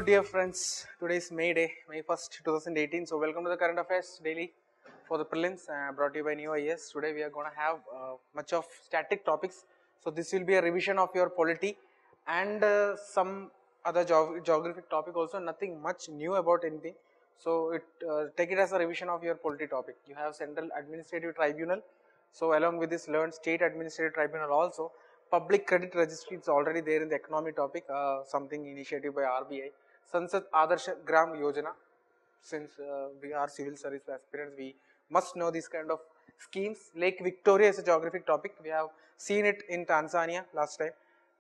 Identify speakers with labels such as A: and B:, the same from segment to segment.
A: dear friends, today is May Day, May 1st, 2018. So welcome to the Current Affairs Daily for the Prelims brought to you by Ekam IAS. Today we are going to have much of static topics. So this will be a revision of your polity and some other geographic topic also, nothing much new about anything. So take it as a revision of your polity topic. You have Central Administrative Tribunal. So along with this, learn State Administrative Tribunal also. Public Credit Registry is already there in the economy topic, something initiative by RBI. Sansad Adarsh Gram Yojana. Since we are civil service aspirants, we must know these kind of schemes. Lake Victoria is a geographic topic. We have seen it in Tanzania last time.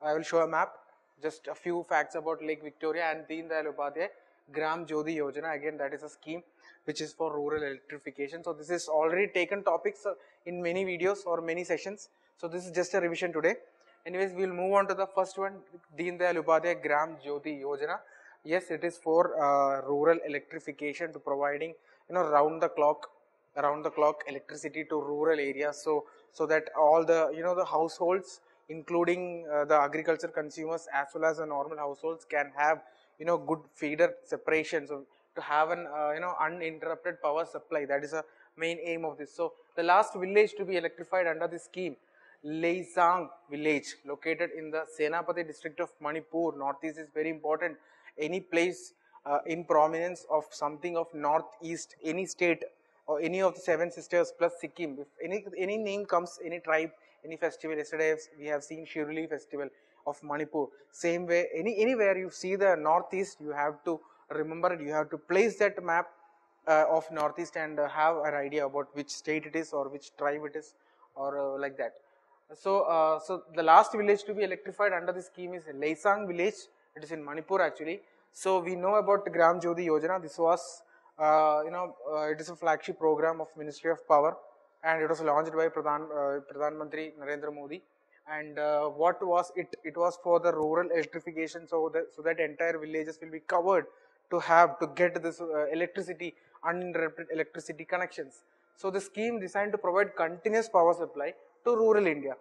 A: I will show a map. Just a few facts about Lake Victoria and Deen Dayal Upadhyay Gram Jyoti Yojana. Again, that is a scheme which is for rural electrification. So this is already taken topics in many videos or many sessions. So this is just a revision today. Anyways, we will move on to the first one, Deen Dayal Upadhyay Gram Jyoti Yojana. Yes, it is for rural electrification, to providing round the clock electricity to rural areas. So that all the the households, including the agriculture consumers as well as the normal households, can have good feeder separation. So to have an uninterrupted power supply, that is a main aim of this. So the last village to be electrified under this scheme, Leisang village, located in the Senapati district of Manipur, northeast, is very important. Any place in prominence of something of northeast, any state or any of the 7 sisters plus Sikkim, if any name comes, any tribe, any festival. Yesterday we have seen Shiruli festival of Manipur. Same way, anywhere you see the northeast, you have to remember it. You have to place that map of northeast and have an idea about which state it is or which tribe it is, or like that. So the last village to be electrified under this scheme is Leisang village. It is in Manipur actually. So we know about the Gram Jyoti Yojana. This was it is a flagship program of Ministry of Power, and it was launched by Pradhan Mantri Narendra Modi. And what was it? It was for the rural electrification, so that entire villages will be covered to get this electricity, uninterrupted electricity connections. So the scheme designed to provide continuous power supply to rural India.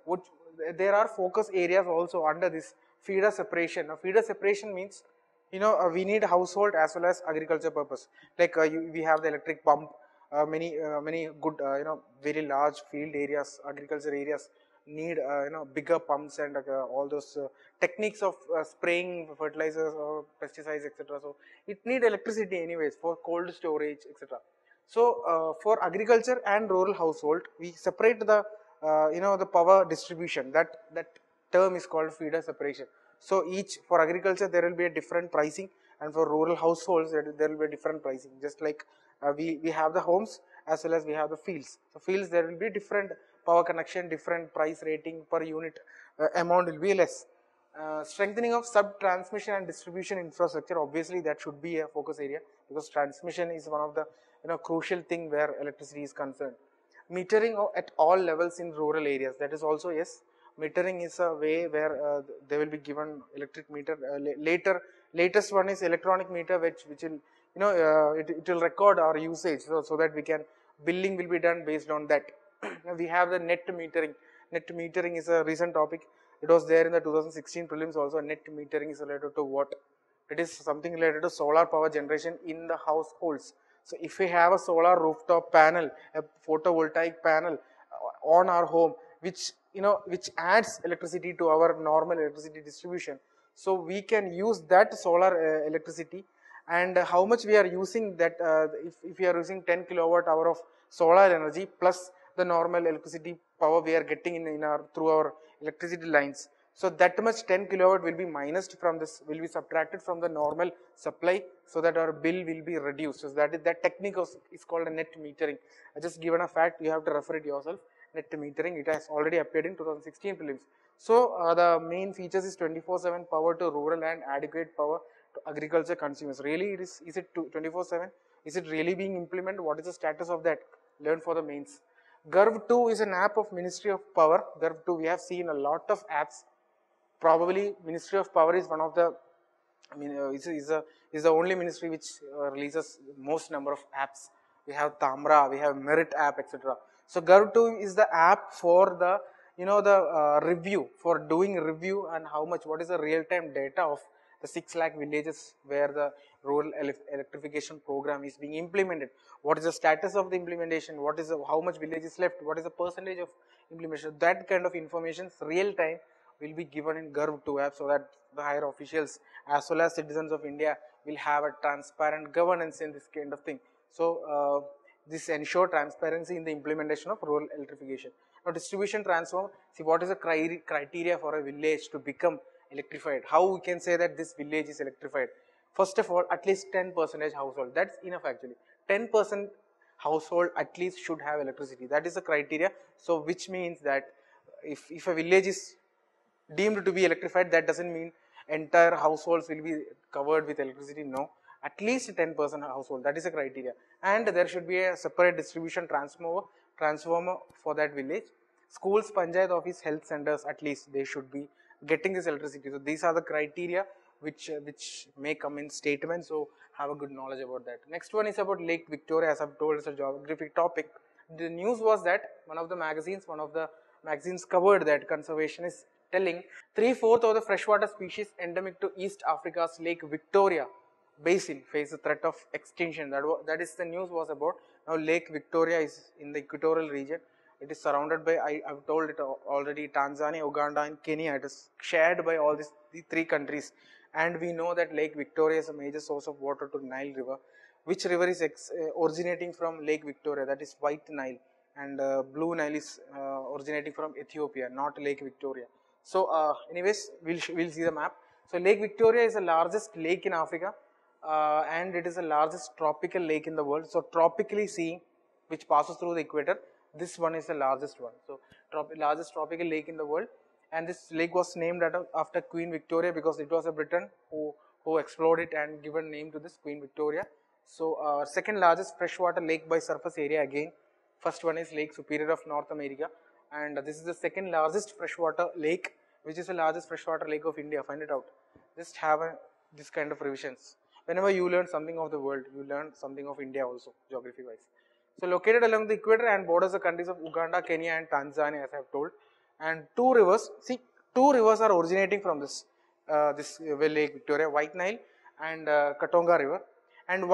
A: There are focus areas also under this feeder separation. Now, feeder separation means we need household as well as agriculture purpose. Like we have the electric pump. Many good very large field areas, agriculture areas need bigger pumps and all those techniques of spraying fertilizers or pesticides, etc. So it need electricity anyways for cold storage, etc. So for agriculture and rural household, we separate the the power distribution. That term is called feeder separation. So for agriculture there will be a different pricing, and for rural households there will be a different pricing. Just like we have the homes as well as we have the fields. So fields, there will be different power connection, different price rating per unit, amount will be less. Strengthening of sub-transmission and distribution infrastructure, obviously that should be a focus area, because transmission is one of the crucial thing where electricity is concerned. Metering at all levels in rural areas, that is also yes. Metering is a way where they will be given electric meter. Latest one is electronic meter, which will it will record our usage, so that we can billing will be done based on that. We have the net metering. Net metering is a recent topic. It was there in the 2016 prelims also. Net metering is related to what? It is something related to solar power generation in the households. So if we have a solar rooftop panel, a photovoltaic panel on our home, which adds electricity to our normal electricity distribution, so we can use that solar electricity. And how much we are using that, if we are using 10 kilowatt hour of solar energy plus the normal electricity power we are getting through our electricity lines, so that much 10 kilowatt will be minused from this, will be subtracted from the normal supply, so that our bill will be reduced. So that technique is called a net metering. I just given a fact, you have to refer it yourself. Net metering, it has already appeared in 2016 prelims. So the main features is 24/7 power to rural and adequate power to agriculture consumers. Really, is it 24/7? Is it really being implemented? What is the status of that? Learn for the mains. GARV 2 is an app of Ministry of Power. GARV 2, we have seen a lot of apps. Probably Ministry of Power is one of the, is the only ministry which releases most number of apps. We have Tamra, we have Merit app, etc. So GARV 2 is the app for the review, for doing review and what is the real-time data of the the 6 lakh villages where the rural electrification program is being implemented. What is the status of the implementation? What is how much village is left? What is the percentage of implementation? That kind of information real time will be given in Garv 2 app, so that the higher officials as well as citizens of India will have a transparent governance in this kind of thing. So this ensure transparency in the implementation of rural electrification. Now distribution transform, see what is the criteria for a village to become electrified. How we can say that this village is electrified? First of all, at least 10% household, that's enough actually. 10% household at least should have electricity, that is the criteria. So which means that if a village is deemed to be electrified, that doesn't mean entire households will be covered with electricity, no. At least 10% household, that is a criteria. And there should be a separate distribution transformer for that village. Schools, panchayat office, health centers, at least they should be getting this electricity. So these are the criteria which may come in statement, so have a good knowledge about that. Next one is about Lake Victoria. As I've told, it's a geographic topic. The news was that one of the magazines covered that conservation is telling 3/4 of the freshwater species endemic to East Africa's Lake Victoria basin face a threat of extinction. That is the news was about. Now Lake Victoria is in the equatorial region. It is surrounded by, I've told it already, Tanzania, Uganda and Kenya. It is shared by all these three countries. And we know that Lake Victoria is a major source of water to Nile River. Which river is originating from Lake Victoria? That is White Nile. And Blue Nile is originating from Ethiopia, not Lake Victoria. So anyways, we'll see the map. So Lake Victoria is the largest lake in Africa. And it is the largest tropical lake in the world. So tropically seeing, which passes through the equator, this one is the largest one. So largest tropical lake in the world, and this lake was named after Queen Victoria because it was a Briton who explored it and given name to this Queen Victoria. So second largest freshwater lake by surface area again. First one is Lake Superior of North America, and this is the second largest freshwater lake, which is the largest freshwater lake of India. Find it out. Just have this kind of revisions. Whenever you learn something of the world, you learn something of India also, geography wise. So located along the equator and borders the countries of Uganda, Kenya and Tanzania, as I have told. And two rivers are originating from this Lake Victoria, White Nile and Katonga River. And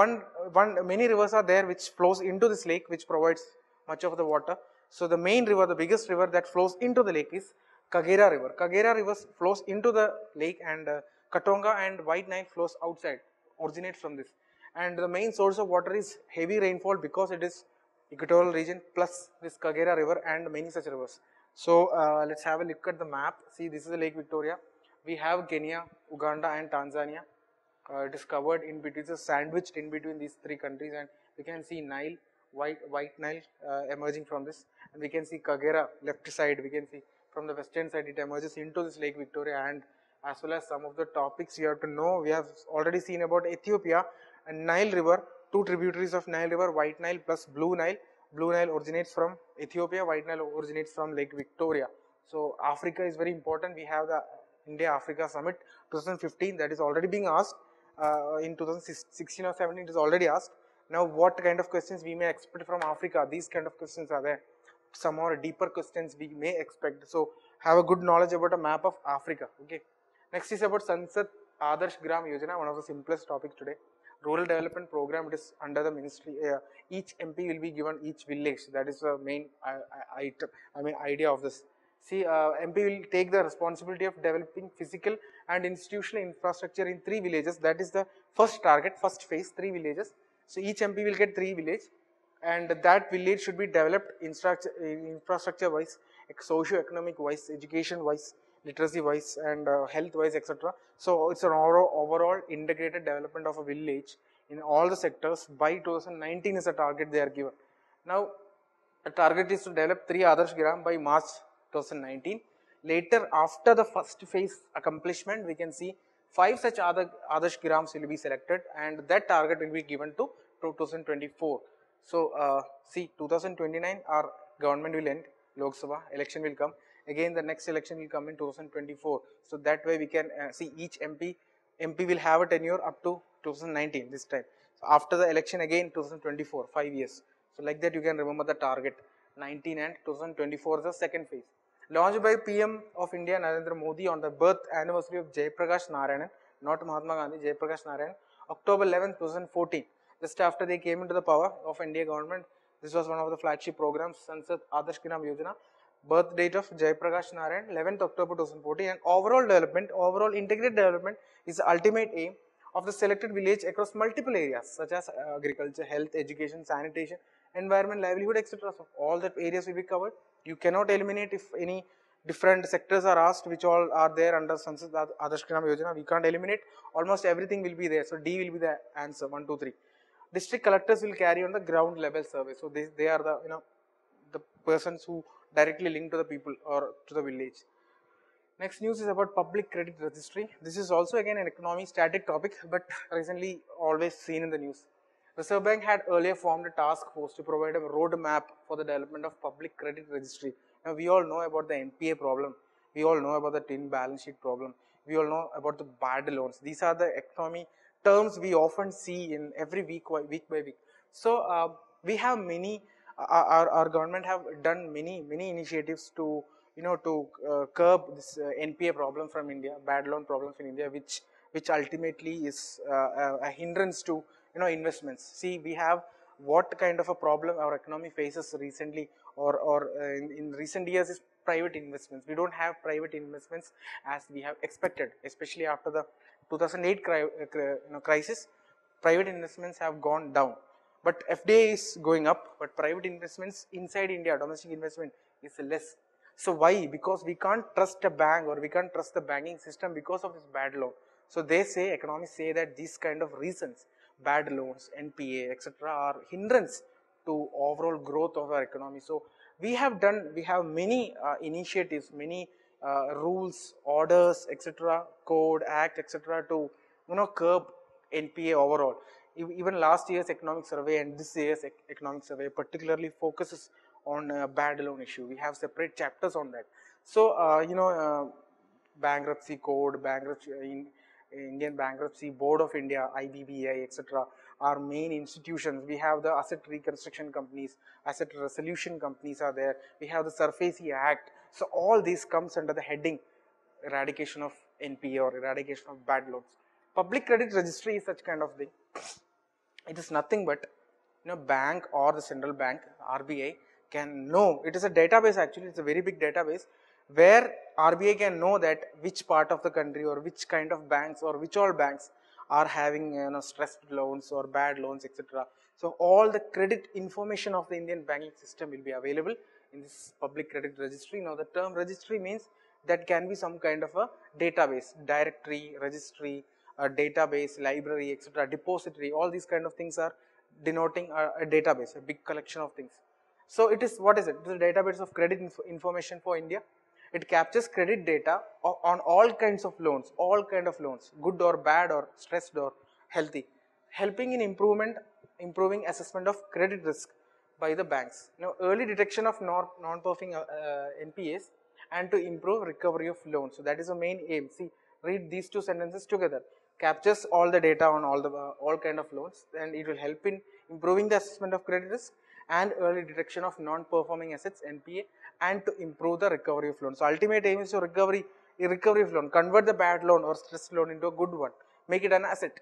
A: many rivers are there which flows into this lake, which provides much of the water. So the main river, the biggest river that flows into the lake is Kagera River. Kagera River flows into the lake, and Katonga and White Nile flows outside, originates from this. And the main source of water is heavy rainfall because it is equatorial region plus this Kagera River and many such rivers. So let's have a look at the map. See, this is the Lake Victoria. We have Kenya, Uganda and Tanzania. It is covered in between, it's sandwiched in between these three countries, and we can see Nile, White Nile emerging from this, and we can see Kagera left side. We can see from the western side it emerges into this Lake Victoria, and as well as some of the topics you have to know. We have already seen about Ethiopia and Nile River, two tributaries of Nile River, White Nile plus Blue Nile. Blue Nile originates from Ethiopia, White Nile originates from Lake Victoria. So Africa is very important. We have the India-Africa Summit 2015 that is already being asked. In 2016 or 17 it is already asked. Now what kind of questions we may expect from Africa? These kind of questions are there. Some more deeper questions we may expect. So have a good knowledge about a map of Africa. Okay. Next is about Sansad Adarsh Gram Yojana, one of the simplest topics today. Rural development program, it is under the ministry. Each MP will be given each village. That is the main idea of this. See, MP will take the responsibility of developing physical and institutional infrastructure in 3 villages. That is the first target, first phase, 3 villages. So each MP will get 3 villages, and that village should be developed infrastructure wise, socio-economic wise, education wise, literacy wise and health wise, etc. So it's an overall integrated development of a village in all the sectors by 2019 is a target they are given. Now the target is to develop 3 Adarsh Gram by March 2019. Later, after the first phase accomplishment, we can see 5 such Adarsh Grams will be selected, and that target will be given to 2024. So see, 2029 our government will end, Lok Sabha election will come. Again the next election will come in 2024. So that way we can see each MP will have a tenure up to 2019 this time. So after the election again 2024, 5 years. So like that you can remember the target. 19 and 2024 is the second phase. Launched by PM of India Narendra Modi on the birth anniversary of Jayaprakash Narayanan, not Mahatma Gandhi, Jayaprakash Narayan, October 11th, 2014. Just after they came into the power of India government, this was one of the flagship programs, Sansad Adarsh Gram Yojana. Birth date of Jayaprakash Narayan, 11th October 2014, and overall development, overall integrated development is the ultimate aim of the selected village across multiple areas such as agriculture, health, education, sanitation, environment, livelihood, etc. So all that areas will be covered. You cannot eliminate if any different sectors are asked which all are there under Sansad Adarsh Gram Yojana. We can't eliminate. Almost everything will be there. So D will be the answer. 1, 2, 3. District collectors will carry on the ground level survey. So they are the the persons who directly link to the people or to the village. Next news is about public credit registry. This is also again an economy static topic, but recently always seen in the news. Reserve Bank had earlier formed a task force to provide a roadmap for the development of public credit registry. Now we all know about the NPA problem. We all know about the tin balance sheet problem. We all know about the bad loans. These are the economy terms we often see in every week by week. So we have many. Our government have done many initiatives to curb this NPA problem from India, bad loan problems in India, which ultimately is a hindrance to investments. See, we have what kind of a problem our economy faces recently or in recent years is private investments. We don't have private investments as we have expected, especially after the 2008 crisis. Private investments have gone down, but FDI is going up, but private investments inside India, domestic investment is less. So why? Because we can't trust a bank or we can't trust the banking system because of this bad loan. So they say, economists say that these kind of reasons, bad loans, NPA, etc. are hindrance to overall growth of our economy. So we have many initiatives, many rules, orders, etc., code, act, etc. to curb NPA overall. Even last year's economic survey and this year's economic survey particularly focuses on bad loan issue. We have separate chapters on that. So bankruptcy code, Indian Bankruptcy Board of India, IBBI, etc. are main institutions. We have the asset reconstruction companies, asset resolution companies are there. We have the SURFACE Act. So all this comes under the heading eradication of NPA or eradication of bad loans. Public credit registry is such kind of thing. It is nothing but bank or the central bank, RBI, can know. It is a database actually. It's a very big database where RBI can know that which part of the country or which kind of banks or which all banks are having stressed loans or bad loans, etc. So all the credit information of the Indian banking system will be available in this public credit registry. Now the term registry means that can be some kind of a database, directory, registry, a database, library, etc., depository. All these kind of things are denoting a database, a big collection of things. So it is, what is it? It is a database of credit information for India. It captures credit data on all kinds of loans, good or bad or stressed or healthy, helping in improving assessment of credit risk by the banks. Early detection of non-performing NPAs and to improve recovery of loans. So that is the main aim. See, read these two sentences together. Captures all the data on all kind of loans, and it will help in improving the assessment of credit risk and early detection of non-performing assets (NPA) and to improve the recovery of loans. So ultimate aim is to recovery of loan, convert the bad loan or stressed loan into a good one, make it an asset.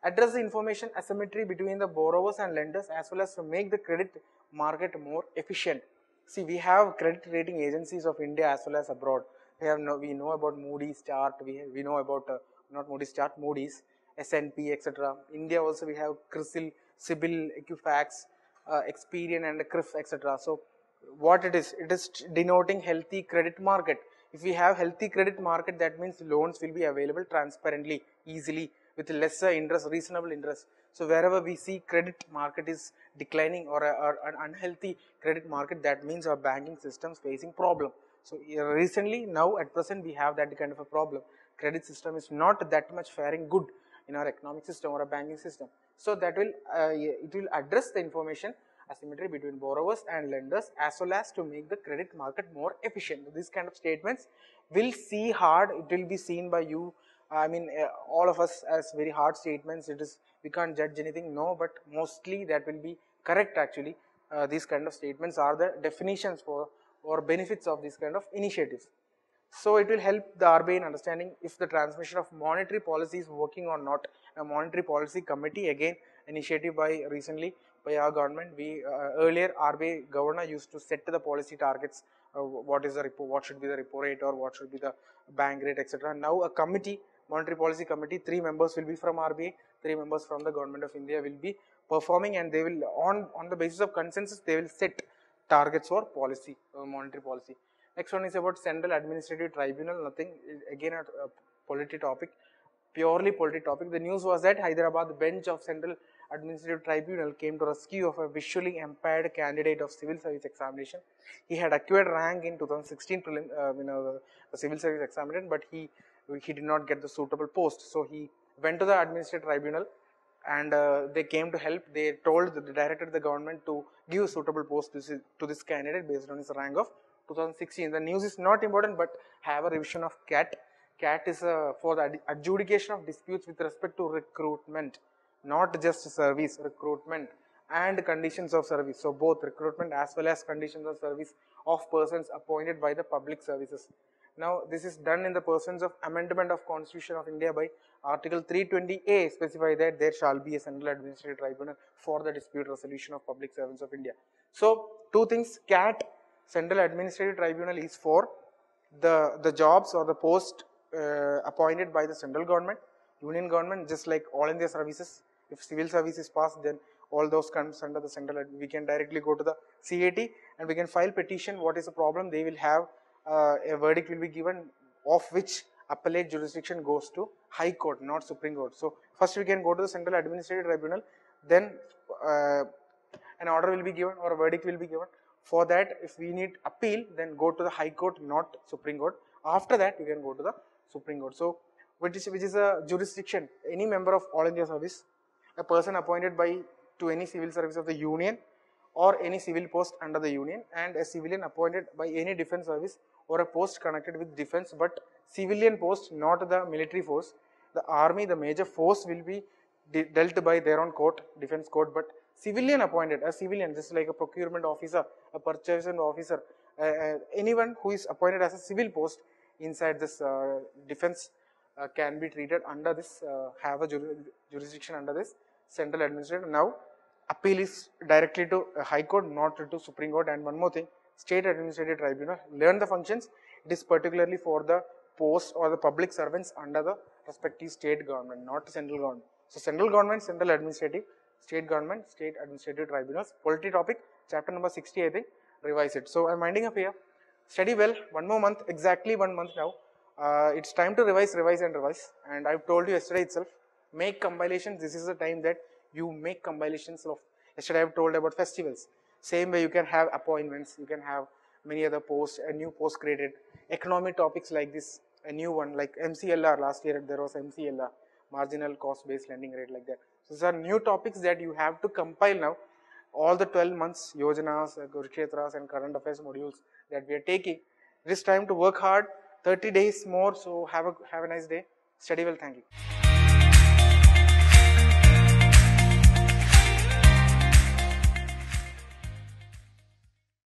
A: Address the information asymmetry between the borrowers and lenders as well as to make the credit market more efficient. See, we have credit rating agencies of India as well as abroad. We know about Moody's chart. We know about not Moody's chart, Moody's, S&P, etc. India also we have CRISIL, CIBIL, Equifax, Experian, and CRIF, etc. So what it is denoting healthy credit market. If we have healthy credit market, that means loans will be available transparently, easily, with lesser interest, reasonable interest. So wherever we see credit market is declining or an unhealthy credit market, that means our banking system is facing problem. So recently, now at present, we have that kind of a problem. Credit system is not that much faring good in our economic system or a banking system. So that will it will address the information asymmetry between borrowers and lenders as well as to make the credit market more efficient. These kind of statements will see hard. It will be seen by you. I mean, all of us as very hard statements. It is, we can't judge anything. No, but mostly that will be correct. Actually, these kind of statements are the definitions for or benefits of these kind of initiatives. So it will help the RBI in understanding if the transmission of monetary policy is working or not. A monetary policy committee, again initiative by recently by our government. We earlier RBI governor used to set the policy targets. What is the repo, what should be the repo rate, or what should be the bank rate, etc. Now a committee, monetary policy committee, 3 members will be from RBI, 3 members from the government of India will be performing, and they will on the basis of consensus they will set targets for policy, monetary policy. Next one is about Central Administrative Tribunal. Nothing, again a polity topic, purely polity topic. The news was that Hyderabad bench of Central Administrative Tribunal came to rescue of a visually impaired candidate of civil service examination. He had acquired rank in 2016 the civil service examination, but he did not get the suitable post. So he went to the Administrative Tribunal, and they came to help. They directed the government to give a suitable post to this candidate based on his rank of 2016. The news is not important, but have a revision of CAT. CAT is for the adjudication of disputes with respect to recruitment, not just service, recruitment and conditions of service. So both recruitment as well as conditions of service of persons appointed by the public services. Now this is done in the persons of amendment of Constitution of India by Article 320A specify that there shall be a Central Administrative Tribunal for the dispute resolution of public servants of India. So two things, CAT, Central Administrative Tribunal, is for the jobs or the post appointed by the central government, union government, just like all India services. If civil service is passed, then all those comes under the central. We can directly go to the CAT and we can file petition. What is the problem? They will have a verdict will be given, of which appellate jurisdiction goes to High Court, not Supreme Court. So first we can go to the Central Administrative Tribunal, then an order will be given or a verdict will be given. For that, if we need appeal, then go to the High Court, not Supreme Court. After that, we can go to the Supreme Court. So which is a jurisdiction? Any member of All India Service, a person appointed by to any civil service of the union or any civil post under the union, and a civilian appointed by any defense service or a post connected with defense, but civilian post, not the military force. The army, the major force, will be dealt by their own court, defense court, but civilian appointed, a civilian, just like a procurement officer, a purchasing officer, anyone who is appointed as a civil post inside this defense can be treated under this, have a jurisdiction under this Central Administrative. Now appeal is directly to High Court, not to Supreme Court. And one more thing, State Administrative Tribunal, learn the functions. It is particularly for the post or the public servants under the respective state government, not central government. So central government, Central Administrative, state government, State Administrative Tribunals. Polity topic, chapter number 60, I think, revise it. So I'm winding up here. Study well, one more month, exactly 1 month now. It's time to revise. And I've told you yesterday itself, make compilations. This is the time that you make compilations of. Yesterday I've told about festivals. Same way you can have appointments, you can have many other posts, a new post created. Economic topics like this, a new one like MCLR. Last year there was MCLR, marginal cost based lending rate, like that. So these are new topics that you have to compile now. All the 12 months Yojanas, Kurukshetras and current affairs modules that we are taking. It is time to work hard. 30 days more. So have a nice day. Study well. Thank you.